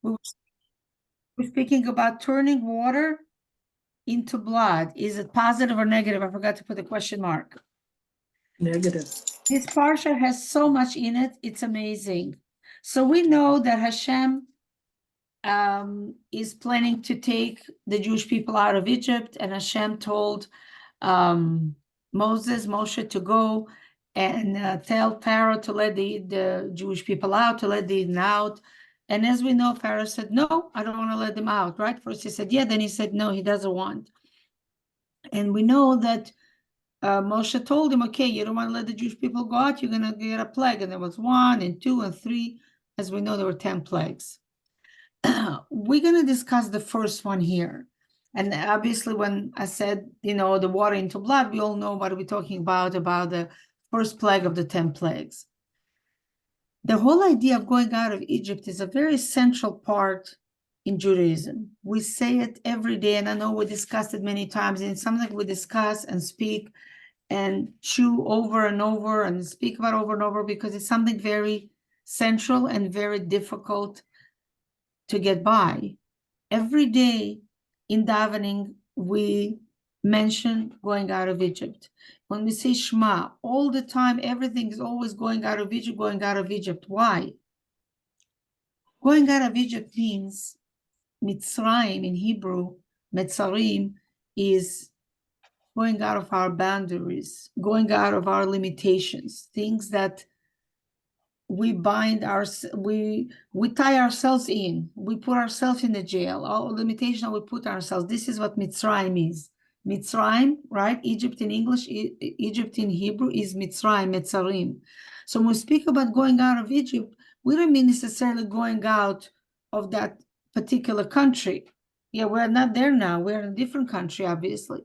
We we're speaking about turning water into blood. Is it positive or negative? I forgot to put a question mark. Negative. This parsha has so much in it. It's amazing. So we know that Hashem is planning to take the Jewish people out of Egypt, and Hashem told Moshe to go and tell Pharaoh to let the Jewish people out, to let them out. And as we know, Pharaoh said, no, I don't want to let them out, right? First he said, yeah, then he said, no, he doesn't want. And we know that Moshe told him, okay, you don't want to let the Jewish people go out, you're going to get a plague. And there was 1 and 2 and 3. As we know, there were 10 plagues. We're going to discuss the first one here. And obviously, when I said, the water into blood, we all know what we're talking about the first plague of the 10 plagues. The whole idea of going out of Egypt is a very central part in Judaism. We say it every day, and I know we discussed it many times, and it's something we discuss and speak and chew over and over and speak about over and over because it's something very central and very difficult to get by. Every day in davening, we mention going out of Egypt. When we say Shema, all the time, everything is always going out of Egypt, going out of Egypt. Why? Going out of Egypt means Mitzrayim in Hebrew, Metzarim, is going out of our boundaries, going out of our limitations, things that we tie ourselves in, we put ourselves in the jail, all limitation we put ourselves. This is what Mitzrayim is. Mitzrayim, right? Egypt in English, Egypt in Hebrew is Mitzrayim, Metzarim. So when we speak about going out of Egypt, we don't mean necessarily going out of that particular country. Yeah, we're not there now. We're in a different country, obviously.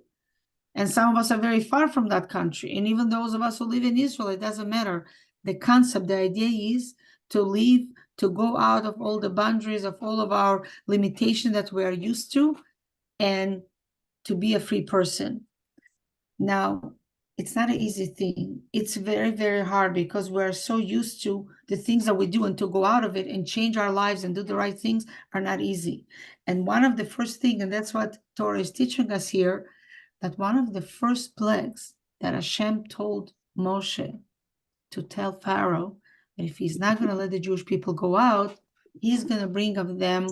And some of us are very far from that country. And even those of us who live in Israel, it doesn't matter. The concept, the idea is to leave, to go out of all the boundaries of all of our limitations that we are used to, and to be a free person. Now, it's not an easy thing. It's very, very hard because we're so used to the things that we do, and to go out of it and change our lives and do the right things are not easy. And one of the first things, and that's what Torah is teaching us here, that one of the first plagues that Hashem told Moshe to tell Pharaoh that if he's not going to let the Jewish people go out, he's going to bring of them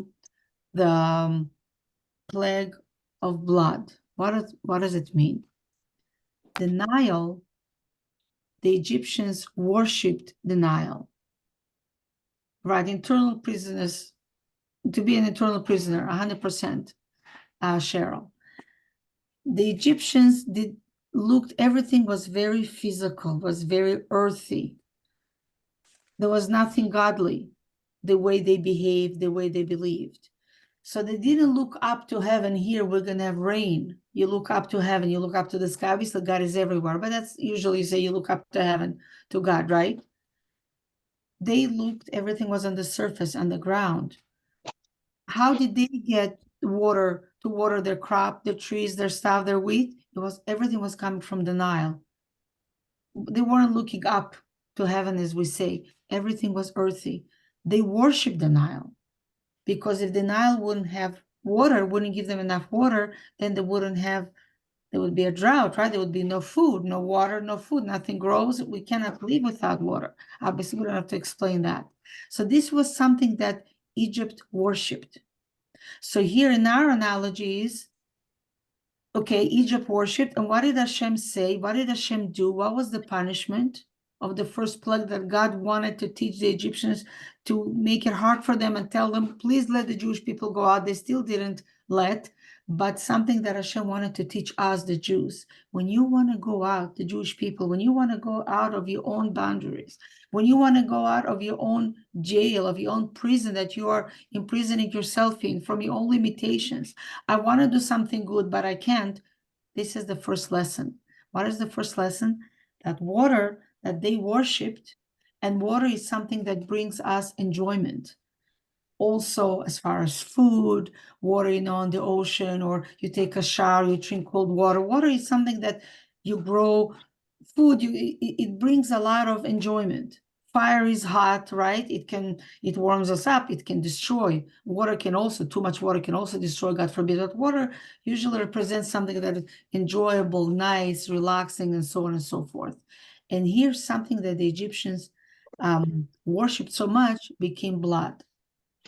the plague of blood. What does it mean? The Nile, the Egyptians worshipped the Nile. Right, internal prisoners, to be an internal prisoner, 100%, Cheryl. The Egyptians everything was very physical, was very earthy. There was nothing godly, the way they behaved, the way they believed. So they didn't look up to heaven. Here we're going to have rain. You look up to heaven, you look up to the sky. Obviously, God is everywhere, but that's usually you say you look up to heaven, to God, right? They looked, everything was on the surface, on the ground. How did they get water to water their crop, their trees, their stuff, their wheat? Everything was coming from the Nile. They weren't looking up to heaven, as we say. Everything was earthy. They worshiped the Nile, because if the Nile wouldn't have water, wouldn't give them enough water, then there would be a drought, right? There would be no food, no water, no food, nothing grows. We cannot live without water. Obviously, we don't have to explain that. So this was something that Egypt worshipped. So here in our analogies, okay, Egypt worshipped, and what did Hashem say? What did Hashem do? What was the punishment of the first plague that God wanted to teach the Egyptians, to make it hard for them and tell them, please let the Jewish people go out? They still didn't let, but something that Hashem wanted to teach us, the Jews. When you want to go out, the Jewish people, when you want to go out of your own boundaries, when you want to go out of your own jail, of your own prison that you are imprisoning yourself in, from your own limitations, I want to do something good, but I can't. This is the first lesson. What is the first lesson? That water that they worshipped, and water is something that brings us enjoyment. Also, as far as food, water, on the ocean, or you take a shower, you drink cold water. Water is something that you grow food, it brings a lot of enjoyment. Fire is hot, right? It warms us up, it can destroy. Water can also, too much water can also destroy, God forbid. But water usually represents something that is enjoyable, nice, relaxing, and so on and so forth. And here's something that the Egyptians worshipped so much became blood,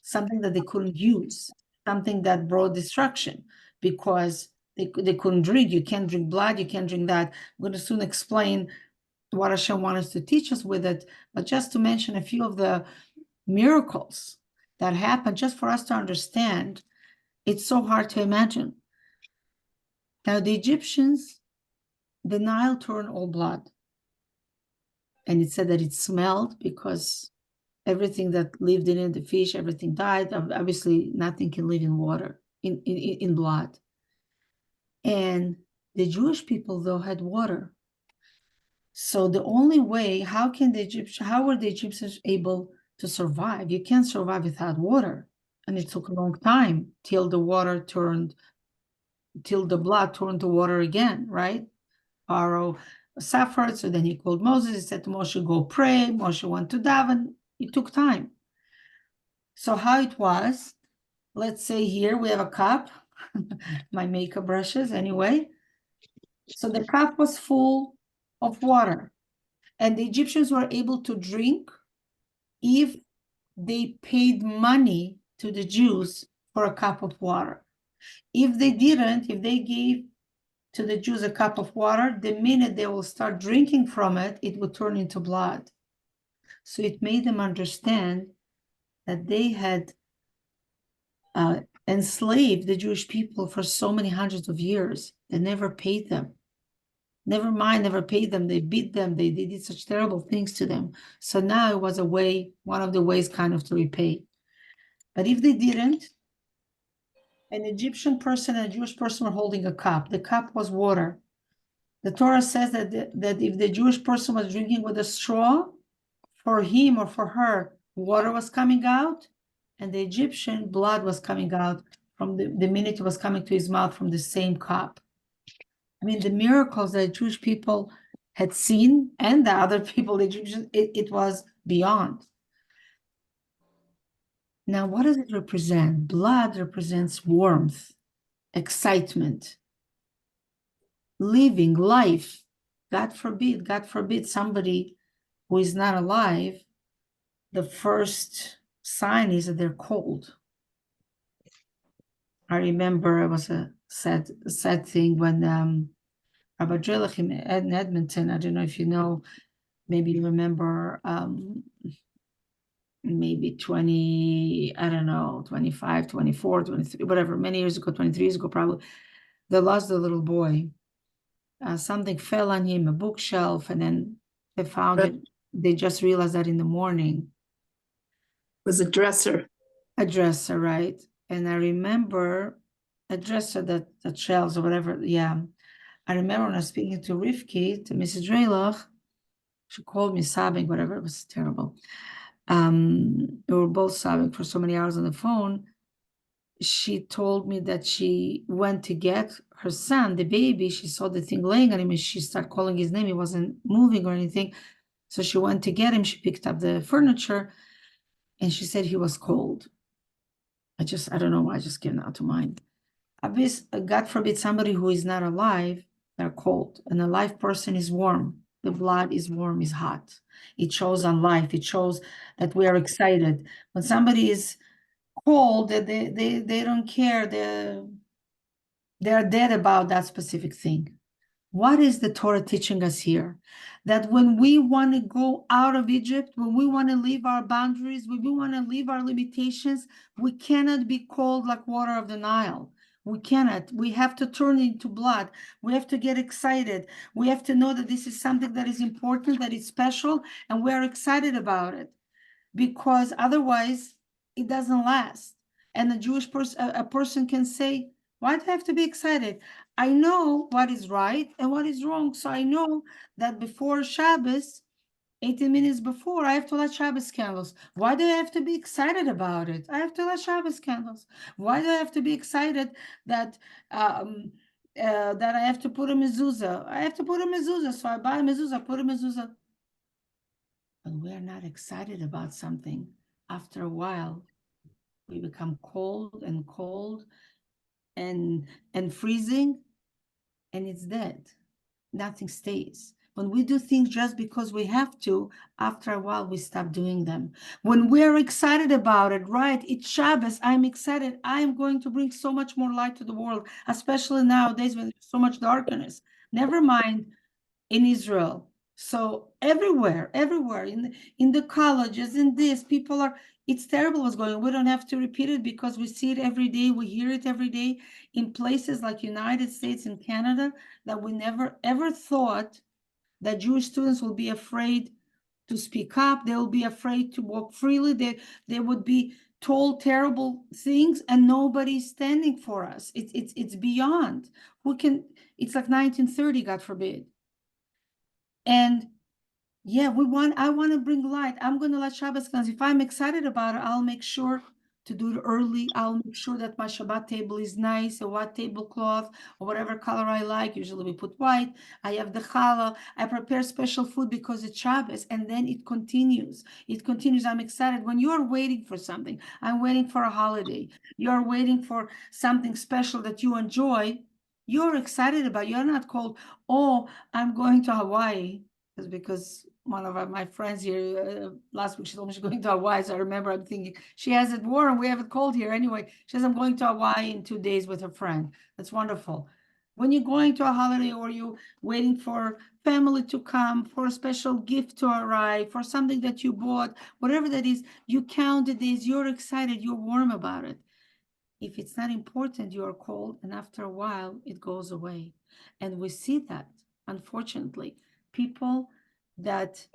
something that they couldn't use, something that brought destruction because they couldn't drink. You can't drink blood, you can't drink that. I'm going to soon explain what Hashem wants us to teach us with it, but just to mention a few of the miracles that happened, just for us to understand, it's so hard to imagine. Now, the Egyptians, the Nile turned all blood. And it said that it smelled because everything that lived in it, the fish, everything died. Obviously, nothing can live in water, in blood. And the Jewish people, though, had water. So the only way, how were the Egyptians able to survive? You can't survive without water. And it took a long time till the blood turned to water again, right? Pharaoh suffered, so then he called Moses, he said to Moshe, go pray. Moshe went to daven. It took time. So how it was, let's say here we have a cup, my makeup brushes anyway. So the cup was full of water. And the Egyptians were able to drink if they paid money to the Jews for a cup of water. If they didn't, if they gave to the Jews a cup of water, the minute they will start drinking from it, it would turn into blood. So it made them understand that they had enslaved the Jewish people for so many hundreds of years. They never paid them. Never paid them. They beat them. They did such terrible things to them. So now it was a way, one of the ways kind of to repay. But if they didn't, an Egyptian person and a Jewish person were holding a cup. The cup was water. The Torah says that if the Jewish person was drinking with a straw, for him or for her, water was coming out, and the Egyptian blood was coming out from the minute it was coming to his mouth from the same cup. I mean, the miracles that Jewish people had seen and the other people, the Egyptians, it was beyond. Now, what does it represent? Blood represents warmth, excitement, living, life. God forbid somebody who is not alive, the first sign is that they're cold. I remember it was a sad thing when Rabbi Joachim in Edmonton, I don't know if you know, maybe you remember, maybe 20, I don't know, 25, 24, 23, whatever, many years ago, 23 years ago, probably, they lost the little boy. Something fell on him, a bookshelf, and then they found it. They just realized that in the morning. It was a dresser. A dresser, right? And I remember a dresser that shelves or whatever, yeah. I remember when I was speaking to Rivki, to Mrs. Dreyloch, she called me sobbing, whatever, it was terrible. We were both sobbing for so many hours on the phone. She told me that she went to get her son, the baby. She saw the thing laying on him and she started calling his name. He wasn't moving or anything. So she went to get him. She picked up the furniture and she said he was cold. I don't know why I just came out to mind. God forbid somebody who is not alive, they're cold. An alive person is warm. The blood is warm, is hot. It shows on life. It shows that we are excited. When somebody is cold, they don't care. They're dead about that specific thing. What is the Torah teaching us here? That when we want to go out of Egypt, when we want to leave our boundaries, when we want to leave our limitations, we cannot be cold like water of the Nile. We cannot. We have to turn into blood. We have to get excited. We have to know that this is something that is important, that is special, and we are excited about it. Because otherwise, it doesn't last. And a person can say, why do I have to be excited? I know what is right and what is wrong. So I know that before Shabbos, 18 minutes before, I have to light Shabbos candles. Why do I have to be excited about it? I have to light Shabbos candles. Why do I have to be excited that I have to put a mezuzah? I have to put a mezuzah. So I buy a mezuzah, put a mezuzah. But we we're not excited about something, after a while, we become cold and freezing, and it's dead. Nothing stays. When we do things just because we have to, after a while, we stop doing them. When we're excited about it, right? It's Shabbos. I'm excited. I'm going to bring so much more light to the world, especially nowadays when there's so much darkness. Never mind in Israel. So everywhere in the colleges, in this, people are, it's terrible what's going on. We don't have to repeat it because we see it every day. We hear it every day in places like United States and Canada that we never ever thought that Jewish students will be afraid to speak up. They will be afraid to walk freely. They would be told terrible things and nobody's standing for us. It's beyond. Who can, it's like 1930, God forbid. And yeah, I want to bring light. I'm going to let Shabbos class. If I'm excited about it, I'll make sure to do it early. I'll make sure that my Shabbat table is nice, a white tablecloth, or whatever color I like. Usually we put white. I have the challah. I prepare special food because it's Shabbos, and then it continues. It continues. I'm excited. When you are waiting for something, I'm waiting for a holiday. You're waiting for something special that you enjoy. You're excited about. You're not called, oh, I'm going to Hawaii. Because one of my friends here last week, she told me she's going to Hawaii. So I remember I'm thinking, she has it warm, we have it cold here. Anyway, she says, I'm going to Hawaii in 2 days with her friend. That's wonderful. When you're going to a holiday or you waiting for family to come, for a special gift to arrive, for something that you bought, whatever that is, you count the days, you're excited, you're warm about it. If it's not important, you are cold, and after a while, it goes away. And we see that, unfortunately. People that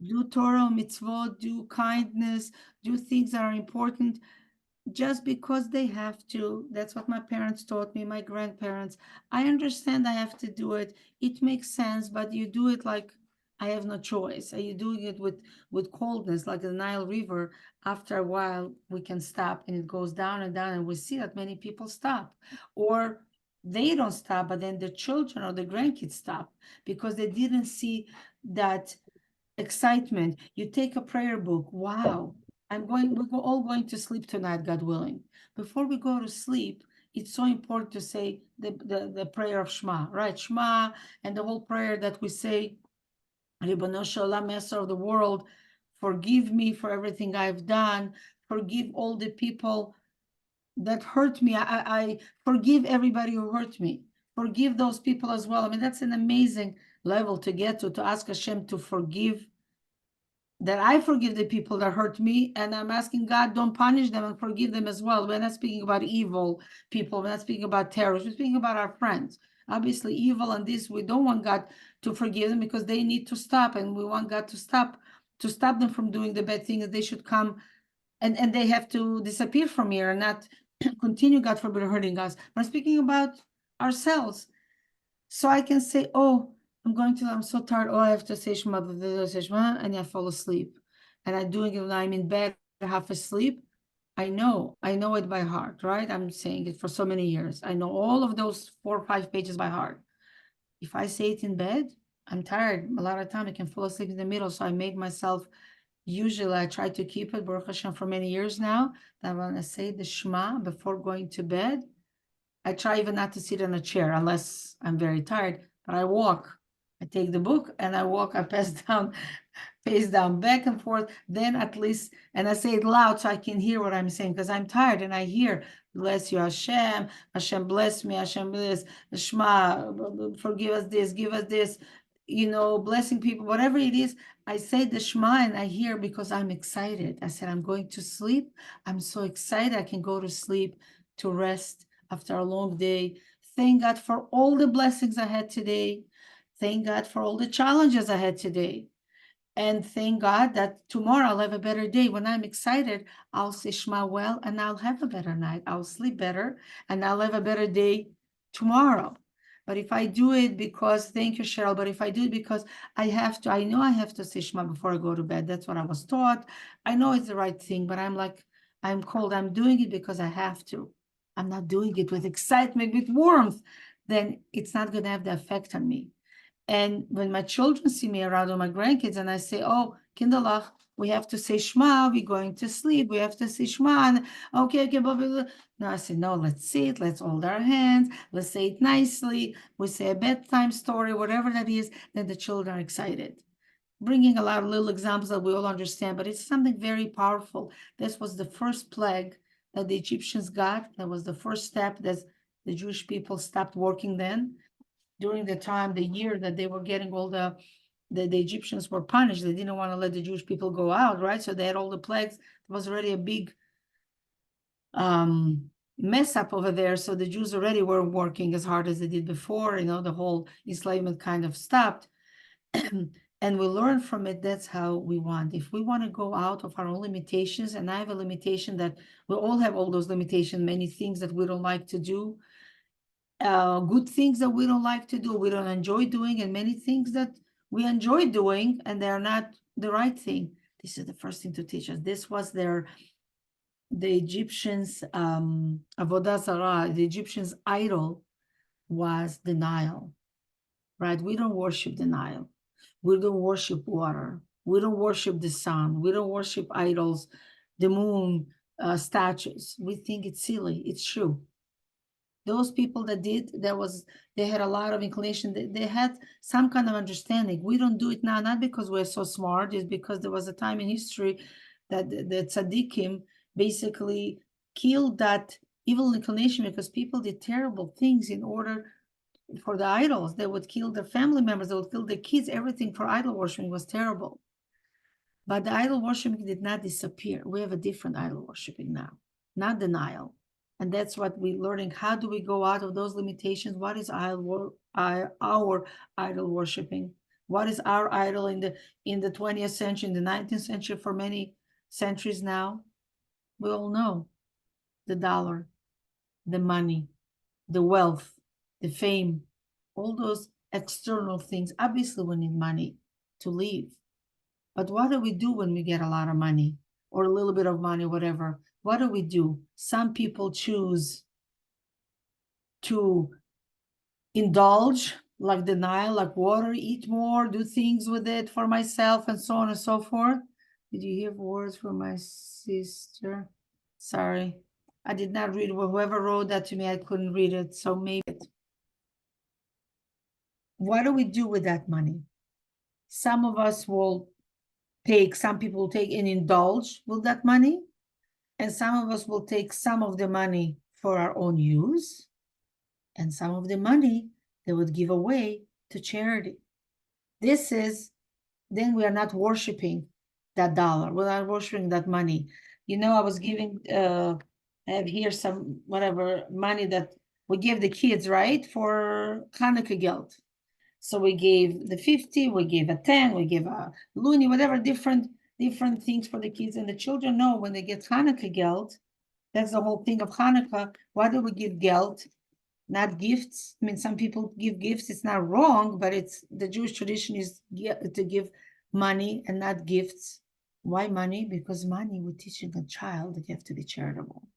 do Torah, mitzvot, do kindness, do things that are important just because they have to. That's what my parents taught me, my grandparents. I understand I have to do it. It makes sense, but you do it like I have no choice. Are you doing it with coldness, like the Nile River? After a while, we can stop, and it goes down and down, and we see that many people stop, or they don't stop, but then the children or the grandkids stop because they didn't see that excitement. You take a prayer book. Wow, we're all going to sleep tonight, God willing. Before we go to sleep, it's so important to say the prayer of Shema, right? Shema, and the whole prayer that we say, Ribono Shel Olam, Master of the world, forgive me for everything I've done. Forgive all the people that hurt me. I forgive everybody who hurt me. Forgive those people as well. I mean, that's an amazing level to get to ask Hashem to forgive, that I forgive the people that hurt me, and I'm asking God, don't punish them and forgive them as well. We're not speaking about evil people. We're not speaking about terrorists. We're speaking about our friends. Obviously, evil and this, we don't want God to forgive them because they need to stop, and we want God to stop them from doing the bad things. They should come and they have to disappear from here and not continue, God forbid, hurting us. We're speaking about ourselves. So I can say, oh, I'm so tired. Oh, I have to say Shema, and I fall asleep. And I'm doing it when I'm in bed, half asleep. I know it by heart, right? I'm saying it for so many years. I know all of those 4 or 5 pages by heart. If I say it in bed, I'm tired. A lot of time I can fall asleep in the middle. So I made myself, usually I try to keep it, Baruch Hashem, for many years now, that when I say the Shema before going to bed, I try even not to sit in a chair unless I'm very tired, but I walk. I take the book and I walk, I face down, back and forth, then at least, and I say it loud so I can hear what I'm saying, because I'm tired and I hear, bless you, Hashem, Hashem bless me, Hashem bless, Shema, forgive us this, give us this, blessing people, whatever it is. I say the Shema and I hear because I'm excited. I said, I'm going to sleep. I'm so excited I can go to sleep, to rest after a long day. Thank God for all the blessings I had today. Thank God for all the challenges I had today. And thank God that tomorrow I'll have a better day. When I'm excited, I'll say Shema well, and I'll have a better night. I'll sleep better, and I'll have a better day tomorrow. But if I do it because, thank you, Cheryl, but if I do it because I know I have to say Shema before I go to bed. That's what I was taught. I know it's the right thing, but I'm cold. I'm doing it because I have to. I'm not doing it with excitement, with warmth. Then it's not going to have the effect on me. And when my children see me around with my grandkids and I say, oh, Kinderlach, we have to say Shema, we're going to sleep, we have to say Shema, and okay, blah, blah, blah. No, I say, no, let's sit, let's hold our hands, let's say it nicely, we say a bedtime story, whatever that is, then the children are excited. Bringing a lot of little examples that we all understand, but it's something very powerful. This was the first plague that the Egyptians got. That was the first step that the Jewish people stopped working then. During the time, the year that they were getting all the Egyptians were punished. They didn't want to let the Jewish people go out, right? So they had all the plagues. There was already a big mess up over there. So the Jews already weren't working as hard as they did before. You know, the whole enslavement kind of stopped. And we learn from it. That's how we want. If we want to go out of our own limitations, and I have a limitation that we all have all those limitations, many things that we don't like to do, good things that we don't like to do, we don't enjoy doing, and many things that we enjoy doing, and they're not the right thing. This is the first thing to teach us. This was the Egyptians, Avodah Zarah, the Egyptians' idol was the Nile, right? We don't worship the Nile. We don't worship water. We don't worship the sun. We don't worship idols, the moon, statues. We think it's silly. It's true. Those people that did, they had a lot of inclination. They had some kind of understanding. We don't do it now, not because we're so smart, it's because there was a time in history that the tzaddikim basically killed that evil inclination because people did terrible things in order for the idols. They would kill their family members, they would kill their kids, everything for idol worshiping was terrible. But the idol worshiping did not disappear. We have a different idol worshiping now, not denial. And that's what we're learning. How do we go out of those limitations? What is our idol worshiping? What is our idol in the 20th century, in the 19th century, for many centuries now? We all know the dollar, the money, the wealth, the fame, all those external things. Obviously, we need money to live. But what do we do when we get a lot of money or a little bit of money, whatever? What do we do? Some people choose to indulge, like denial, like water, eat more, do things with it for myself, and so on and so forth. Did you hear words from my sister? Sorry, I did not read. Whoever wrote that to me, I couldn't read it. So maybe. What do we do with that money? Some of us will take, some people will take and indulge with that money. And some of us will take some of the money for our own use. And some of the money they would give away to charity. This is, then we are not worshiping that dollar. We're not worshiping that money. You know, I was giving, I have here some, whatever, money that we give the kids, right? For Hanukkah geld. So we gave the 50, we gave a 10, we gave a loonie, whatever, different things for the kids. And the children know when they get Hanukkah geld, that's the whole thing of Hanukkah. Why do we give geld, not gifts? I mean, some people give gifts. It's not wrong, but it's the Jewish tradition is to give money and not gifts. Why money? Because money, we're teaching a child that you have to be charitable.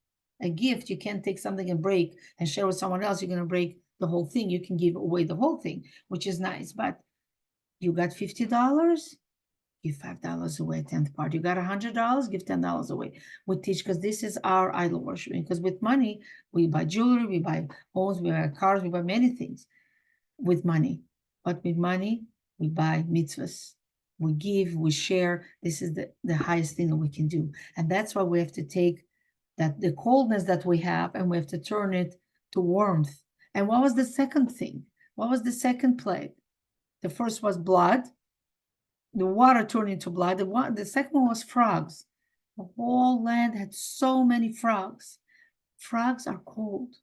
A gift, you can't take something and break and share with someone else. You're going to break the whole thing. You can give away the whole thing, which is nice. But you got $50, give $5 away, 10th part. You got $100, give $10 away. We teach, because this is our idol worshiping. Because with money, we buy jewelry, we buy homes, we buy cars, we buy many things with money. But with money, we buy mitzvahs. We give, we share. This is the highest thing that we can do. And that's why we have to take that the coldness that we have, and we have to turn it to warmth. And what was the second thing? What was the second plague? The first was blood. The water turned into blood. The second one was frogs. The whole land had so many frogs. Frogs are cold.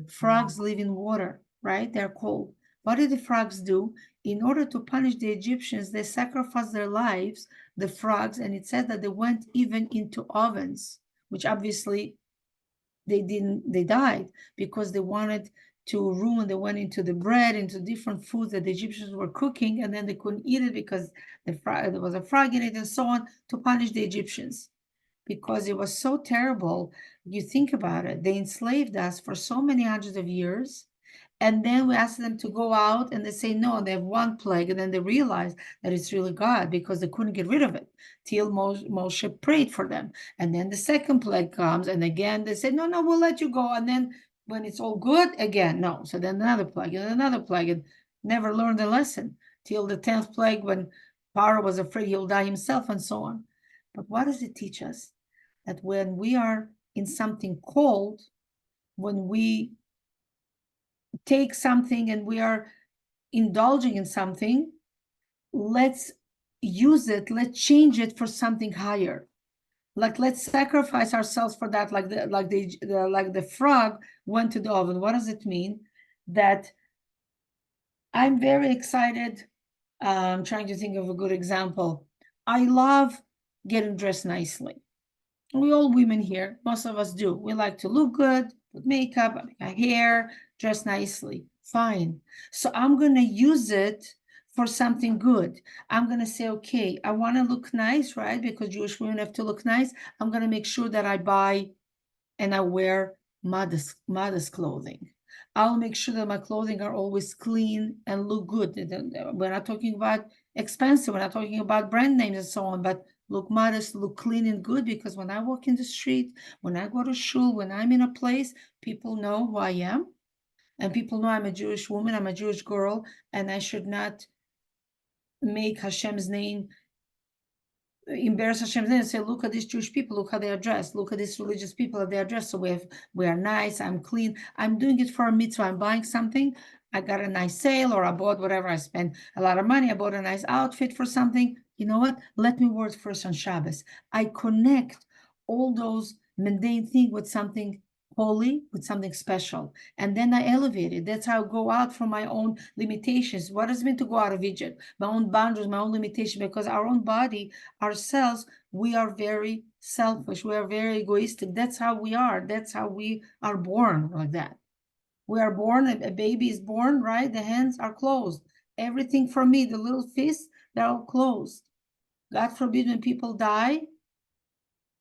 Frogs live in water, right? They're cold. What did the frogs do? In order to punish the Egyptians, they sacrificed their lives, the frogs, and it said that they went even into ovens, which obviously they died because they wanted to ruin. They went into the bread, into different foods that the Egyptians were cooking, and then they couldn't eat it because there was a frog in it, and so on, to punish the Egyptians because it was so terrible. You think about it, they enslaved us for so many hundreds of years, And then we ask them to go out and they say no, they have one plague, and then they realize that it's really God because they couldn't get rid of it till Moshe prayed for them. And then the second plague comes, and again they say, no, we'll let you go. And then when it's all good, again, no. So then another plague and another plague, and never learned the lesson till the 10th plague when Pharaoh was afraid he'll die himself and so on. But what does it teach us? That when we are in something cold, when we take something and we are indulging in something, let's use it, let's change it for something higher. Like let's sacrifice ourselves for that, like the frog went to the oven. What does it mean? That I'm very excited. I'm trying to think of a good example. I love getting dressed nicely. We all women here, most of us do. We like to look good, put makeup, our hair, dress nicely. Fine. So I'm going to use it for something good. I'm going to say, okay, I want to look nice, right? Because Jewish women have to look nice. I'm going to make sure that I buy and I wear modest clothing. I'll make sure that my clothing are always clean and look good. We're not talking about expensive. We're not talking about brand names and so on, but look modest, look clean and good, because when I walk in the street, when I go to shul, when I'm in a place, people know who I am. And people know I'm a Jewish woman, I'm a Jewish girl, and I should not make Hashem's name, embarrass Hashem's name and say, look at these Jewish people, look how they are dressed, look at these religious people how they are dressed. So we are nice, I'm clean. I'm doing it for a mitzvah. I'm buying something. I got a nice sale, or I bought whatever. I spent a lot of money. I bought a nice outfit for something. You know what? Let me wear it first on Shabbos. I connect all those mundane things with something holy, with something special. And then I elevate it. That's how I go out from my own limitations. What does it mean to go out of Egypt? My own boundaries, my own limitation, because our own body, ourselves, we are very selfish. We are very egoistic. That's how we are. That's how we are born, like that. We are born, a baby is born, right? The hands are closed. Everything for me, the little fists, they're all closed. God forbid when people die,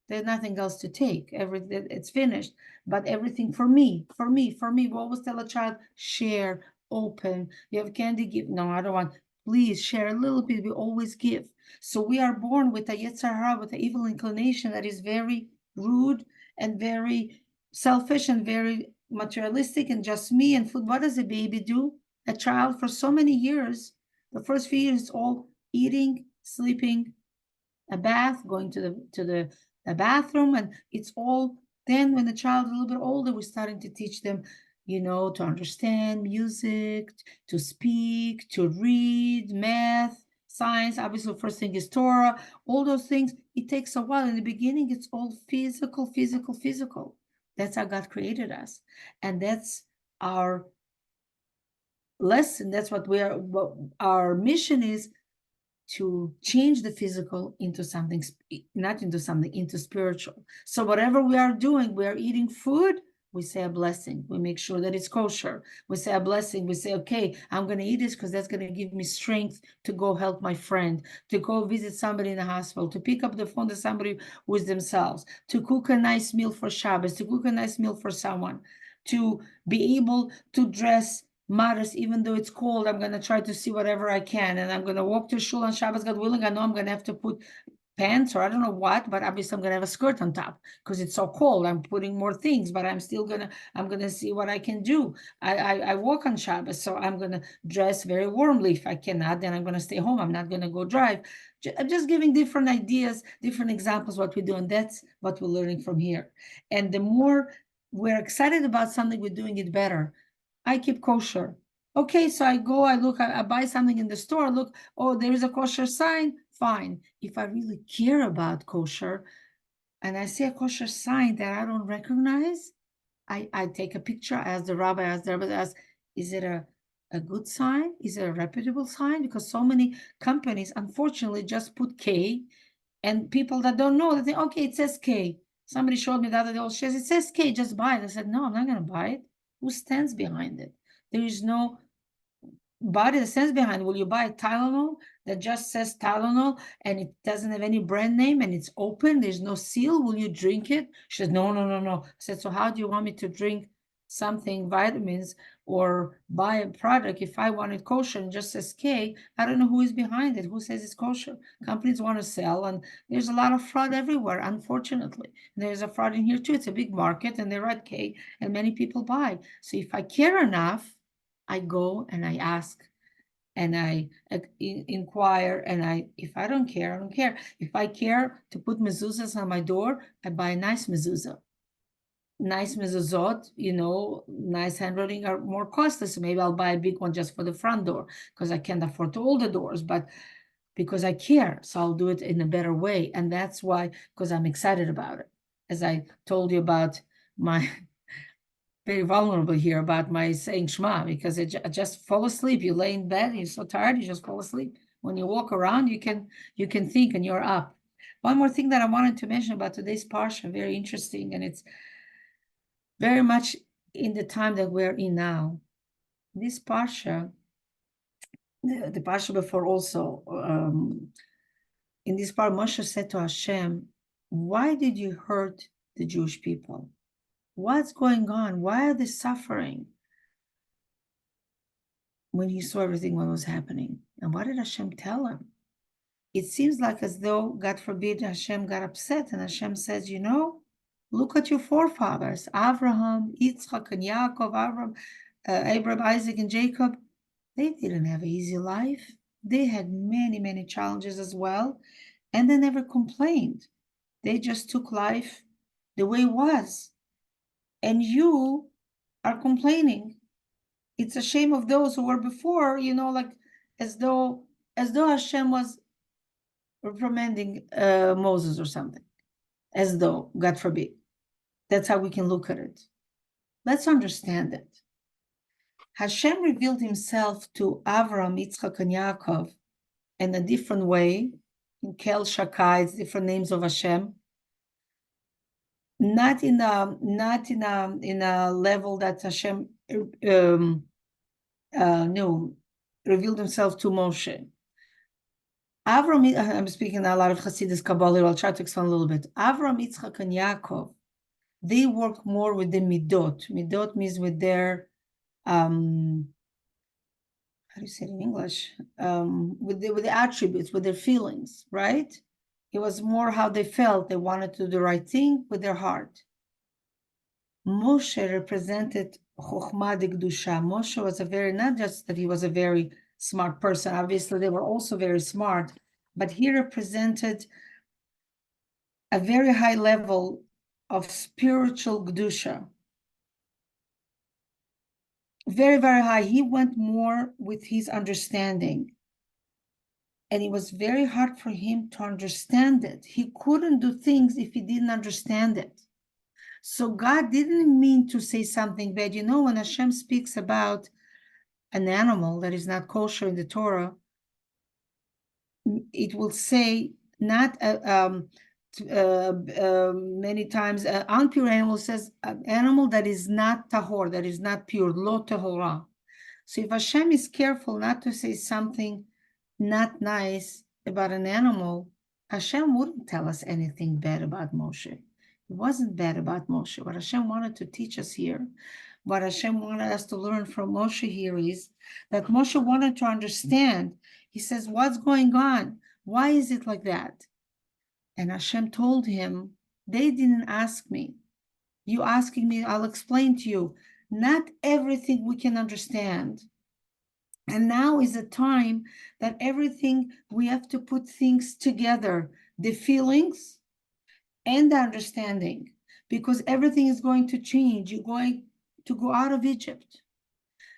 there's nothing else to take. Everything, it's finished. But everything for me. We always tell a child, share, open. You have candy, give. No, I don't want. Please share a little bit. We always give. So we are born with a Yetzer Hara, with an evil inclination that is very rude and very selfish and very materialistic and just me and food. What does a baby do? A child for so many years, the first few years, it's all eating, sleeping, a bath, going to the bathroom, and it's all. Then when the child is a little bit older, we're starting to teach them, to understand music, to speak, to read, math, science. Obviously, the first thing is Torah. All those things, it takes a while. In the beginning, it's all physical. That's how God created us, and that's our lesson. That's what our mission is, to change the physical into something, not into something, into spiritual. So whatever we are doing, we are eating food, we say a blessing. We make sure that it's kosher. We say a blessing. We say, okay, I'm going to eat this because that's going to give me strength to go help my friend, to go visit somebody in the hospital, to pick up the phone to somebody with themselves, to cook a nice meal for Shabbos, to cook a nice meal for someone, to be able to dress modest, even though it's cold. I'm going to try to see whatever I can, and I'm going to walk to shul on Shabbos, God willing. I know I'm going to have to put pants, or I don't know what, but obviously I'm going to have a skirt on top because it's so cold. I'm putting more things, but I'm going to see what I can do. I walk on Shabbos, so I'm going to dress very warmly. If I cannot, then I'm going to stay home. I'm not going to go drive. I'm just giving different ideas, different examples, what we do, and that's what we're learning from here. And the more we're excited about something, we're doing it better. I keep kosher. Okay, so I go, I look, I buy something in the store, look, oh, there is a kosher sign, fine. If I really care about kosher and I see a kosher sign that I don't recognize, I take a picture, I ask the rabbi, is it a good sign? Is it a reputable sign? Because so many companies, unfortunately, just put K, and people that don't know, they think, okay, it says K. Somebody showed me the other day, it says K, just buy it. I said, no, I'm not going to buy it. Who stands behind it? There is no body that stands behind. Will you buy a Tylenol that just says Tylenol and it doesn't have any brand name and it's open? There's no seal. Will you drink it? She said, no. I said, so how do you want me to drink something, vitamins, or buy a product, if I want it kosher and just says K, I don't know who is behind it, who says it's kosher. Companies want to sell, and there's a lot of fraud everywhere, unfortunately. There's a fraud in here too. It's a big market, and they write K, and many people buy. So if I care enough, I go and I ask, and I inquire, and if I don't care, I don't care. If I care to put mezuzahs on my door, I buy a nice mezuzah. Nice mezuzot, nice handwriting are more costly. So maybe I'll buy a big one just for the front door because I can't afford all the doors, but because I care. So I'll do it in a better way. And that's why, because I'm excited about it. As I told you about my very vulnerable here about my saying Shema, because I just fall asleep. You lay in bed, you're so tired, you just fall asleep. When you walk around, you can think and you're up. One more thing that I wanted to mention about today's parsha, very interesting, and it's very much in the time that we're in now. This parsha, the parsha before also, in this part, Moshe said to Hashem, why did you hurt the Jewish people? What's going on? Why are they suffering? When he saw everything what was happening. And what did Hashem tell him? It seems like as though, God forbid, Hashem got upset, and Hashem says, look at your forefathers, Abraham, Yitzchak, and Yaakov, Abraham, Isaac, and Jacob. They didn't have an easy life. They had many, many challenges as well, and they never complained. They just took life the way it was. And you are complaining. It's a shame of those who were before, like as though Hashem was reprimanding Moses or something, as though, God forbid. That's how we can look at it. Let's understand it. Hashem revealed himself to Avram, Yitzchak, and Yaakov in a different way, in Kel Shakai, it's different names of Hashem. Not in a level that Hashem revealed himself to Moshe. Avram, I'm speaking a lot of Hasidus Kabbalah, I'll try to explain a little bit. Avram, Yitzchak, and Yaakov, they work more with the midot. Midot means with their, how do you say it in English? With the attributes, with their feelings, right? It was more how they felt. They wanted to do the right thing with their heart. Moshe represented Chokhmah Dikdusha. Moshe was not just that he was a very smart person. Obviously, they were also very smart, but he represented a very high level of spiritual Gdusha. Very, very high. He went more with his understanding. And it was very hard for him to understand it. He couldn't do things if he didn't understand it. So God didn't mean to say something bad. When Hashem speaks about an animal that is not kosher in the Torah, it will say not many times unpure animal says an animal that is not tahor, that is not pure, lo tehorah. So if Hashem is careful not to say something not nice about an animal, Hashem wouldn't tell us anything bad about Moshe. It wasn't bad about Moshe. What Hashem wanted to teach us here, what Hashem wanted us to learn from Moshe here is that Moshe wanted to understand. He says, what's going on? Why is it like that? And Hashem told him, they didn't ask me. You asking me, I'll explain to you. Not everything we can understand. And now is a time that everything, we have to put things together, the feelings and the understanding, because everything is going to change. You're going to go out of Egypt.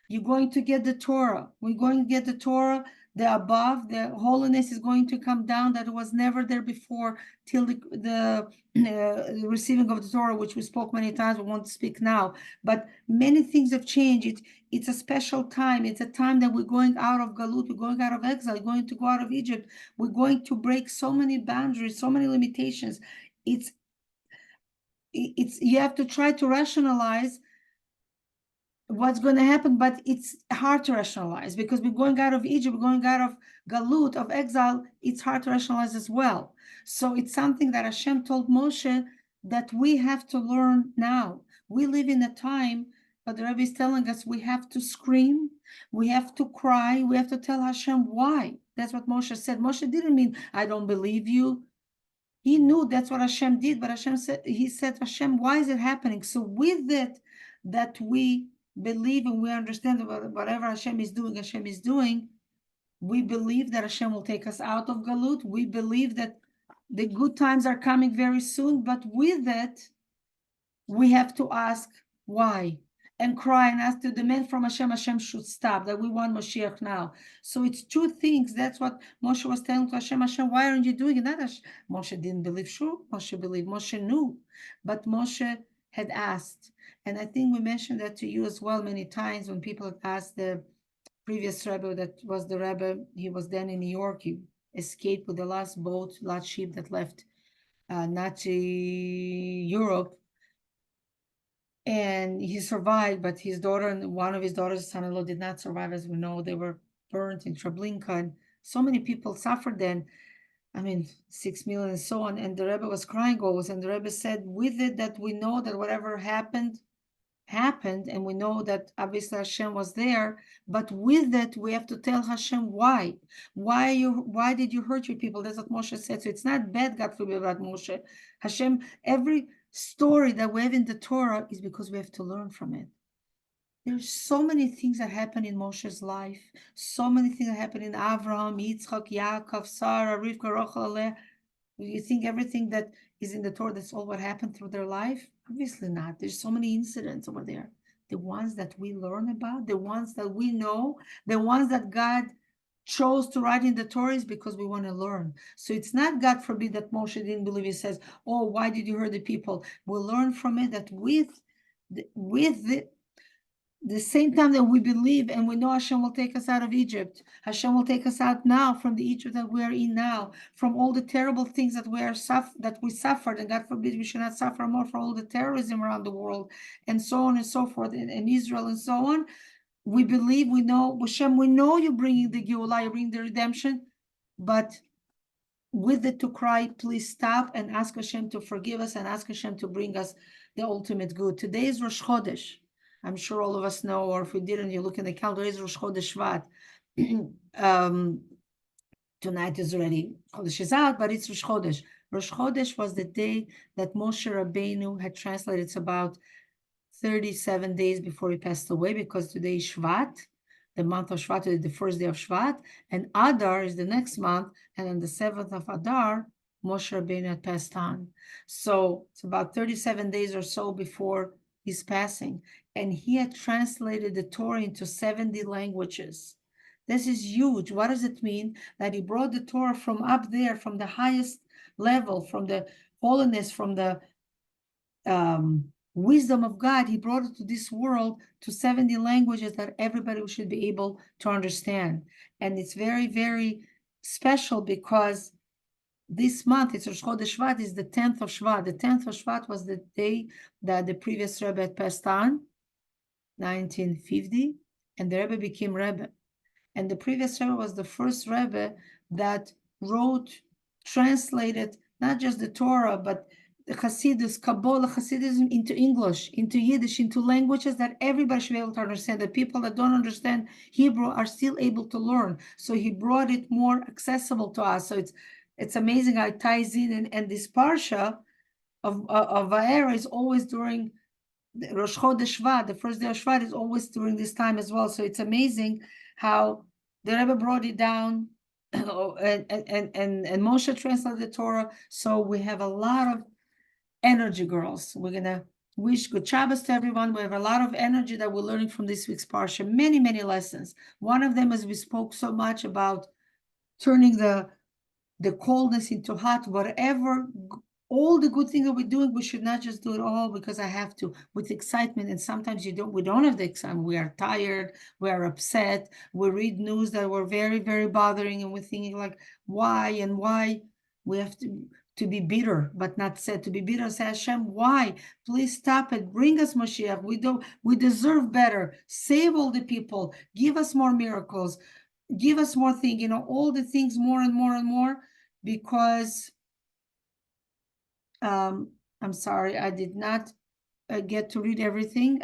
You're going to get the Torah. We're going to get the Torah, the above, the holiness is going to come down that was never there before till the receiving of the Torah, which we spoke many times, we won't speak now. But many things have changed. It's a special time. It's a time that we're going out of Galut, we're going out of exile, we're going to go out of Egypt. We're going to break so many boundaries, so many limitations. It's you have to try to rationalize what's going to happen, but it's hard to rationalize because we're going out of Egypt, we're going out of Galut, of exile. It's hard to rationalize as well. So it's something that Hashem told Moshe that we have to learn now. We live in a time But the Rebbe is telling us we have to scream, we have to cry, we have to tell Hashem why. That's what Moshe said. Moshe didn't mean, I don't believe you. He knew that's what Hashem did, but he said, Hashem, why is it happening? So with that we believe and we understand that whatever Hashem is doing, we believe that Hashem will take us out of Galut. We believe that the good times are coming very soon, but with that, we have to ask why and cry and ask to demand from Hashem should stop, that we want Mashiach now. So it's two things. That's what Moshe was telling to Hashem, why aren't you doing it? Not Moshe didn't believe, sure, Moshe believed, Moshe knew, but Moshe had asked. And I think we mentioned that to you as well many times when people had asked the previous Rebbe, that was the Rebbe, he was then in New York, he escaped with the last ship that left Nazi Europe. And he survived, but his daughter and one of his daughters, son-in-law, did not survive. As we know, they were burnt in Treblinka, and so many people suffered then. 6 million and so on. And the Rebbe was crying always, and the Rebbe said, with it, that we know that whatever happened, and we know that obviously Hashem was there, but with that we have to tell Hashem why did you hurt your people? That's what Moshe said. So it's not bad, God forbid, about Moshe. Hashem, every story that we have in the Torah is because we have to learn from it. There's so many things that happen in Moshe's life, so many things that happen in Avraham, Yitzchak, Yaakov, Sarah, Rivka, Rochel, Leah. You think everything that is in the Torah, that's all what happened through their life? Obviously not. There's so many incidents over there. The ones that we learn about, the ones that we know, the ones that God chose to write in the Torah is because we want to learn. So it's not, God forbid, that Moshe didn't believe. He says, oh, why did you hurt the people? We'll learn from it that with the same time that we believe and we know Hashem will take us out of Egypt, Hashem will take us out now from the Egypt that we are in now, from all the terrible things that we suffered, and God forbid we should not suffer more for all the terrorism around the world, and so on and so forth, in Israel and so on. We believe, we know, Hashem, we know you're bringing the Geulah, you're bringing the redemption, but with it to cry, please stop and ask Hashem to forgive us and ask Hashem to bring us the ultimate good. Today is Rosh Chodesh. I'm sure all of us know, or if we didn't, you look in the calendar, it's Rosh Chodesh Shvat. Tonight is already, Chodesh is out, but it's Rosh Chodesh. Rosh Chodesh was the day that Moshe Rabbeinu had translated. It's about 37 days before he passed away, because today is Shvat, the month of Shvat, is the first day of Shvat, and Adar is the next month, and on the 7th of Adar, Moshe Rabbeinu had passed on. So it's about 37 days or so before his passing, and he had translated the Torah into 70 languages. This is huge. What does it mean? That he brought the Torah from up there, from the highest level, from the holiness, from the wisdom of God, he brought it to this world to 70 languages that everybody should be able to understand. And it's very, very special because this month, it's Rosh Chodesh Shvat, is the 10th of Shvat. The 10th of Shvat was the day that the previous Rebbe had passed on, 1950, and the Rebbe became Rebbe. And the previous Rebbe was the first Rebbe that wrote, translated, not just the Torah, but the Hasidus, Kabbalah, Hasidism into English, into Yiddish, into languages that everybody should be able to understand. The people that don't understand Hebrew are still able to learn. So he brought it more accessible to us. So it's amazing how it ties in, and this parsha of Va'era is always during Rosh Chodesh Shvat. The first day of Shvat is always during this time as well. So it's amazing how the Rebbe brought it down, and Moshe translated the Torah. So we have a lot of energy, girls. We're gonna wish good Chabad to everyone. We have a lot of energy that we're learning from this week's parsha. Many, many lessons. One of them is we spoke so much about turning the coldness into hot. Whatever, all the good things that we're doing, we should not just do it all because I have to, with excitement. And sometimes we don't have the excitement. We are tired, we are upset, we read news that were very, very bothering, and we're thinking like, why we have to be bitter, but not sad. To be bitter, say, Hashem, why? Please stop it. Bring us Mashiach. We deserve better. Save all the people. Give us more miracles. Give us more things, all the things more and more and more, because I'm sorry, I did not get to read everything.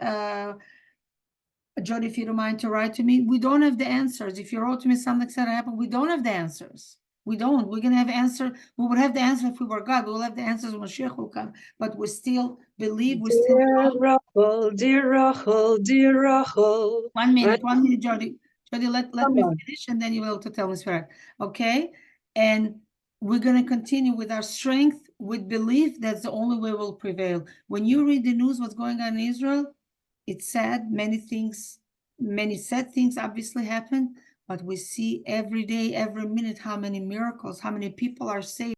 Jody, if you don't mind to write to me, we don't have the answers. If you wrote to me something like that happened, we don't have the answers. We don't. We're gonna have answer. We would have the answer if we were God. We will have the answers when Mashiach will come. But we still believe. We still Dear know. Rochel, dear Rochel, dear Rochel. 1 minute, 1 minute, Jody. Jody, let Come me on. finish, and then you will to tell me Spirit. Okay? And we're going to continue with our strength, with belief. That's the only way we'll prevail. When you read the news, what's going on in Israel, it's sad. Many things, many sad things obviously happen, but we see every day, every minute, how many miracles, how many people are saved.